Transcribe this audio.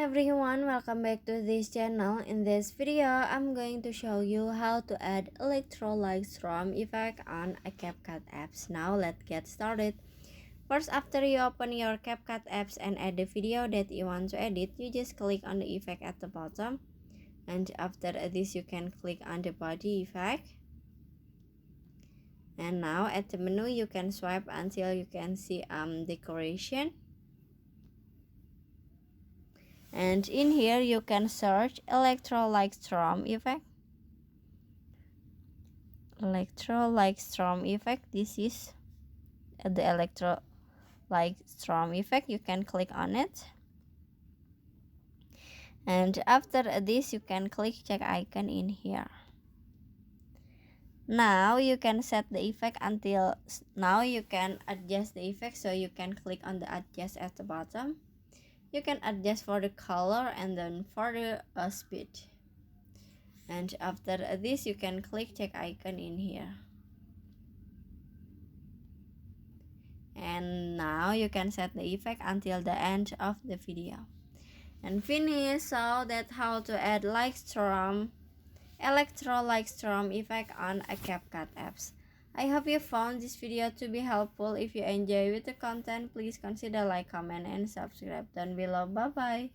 Everyone, welcome back to this channel. In this video, I'm going to show you how to add Electrolytes from effect on a Capcut apps. Now let's get started. First, after you open your Capcut apps and add the video that you want to edit, you just click on the effect at the bottom. And after this, you can click on the body effect. And now at the menu, you can swipe until you can see decoration. And in here you can search Electrolytes Strom effect. Electrolytes Strom effect. This is the Electrolytes Strom effect. You can click on it. And after this you can click check icon in here. Now you can set the effect until now you can adjust the effect, so you can click on the adjust at the bottom. You can adjust for the color and then for the speed. And after this you can click check icon in here. And now you can set the effect until the end of the video. And finish. So that's how to add Electrolytes Strom effect on a Capcut apps. I hope you found this video to be helpful. If you enjoy with the content, please consider like, comment, and subscribe down below. Bye bye.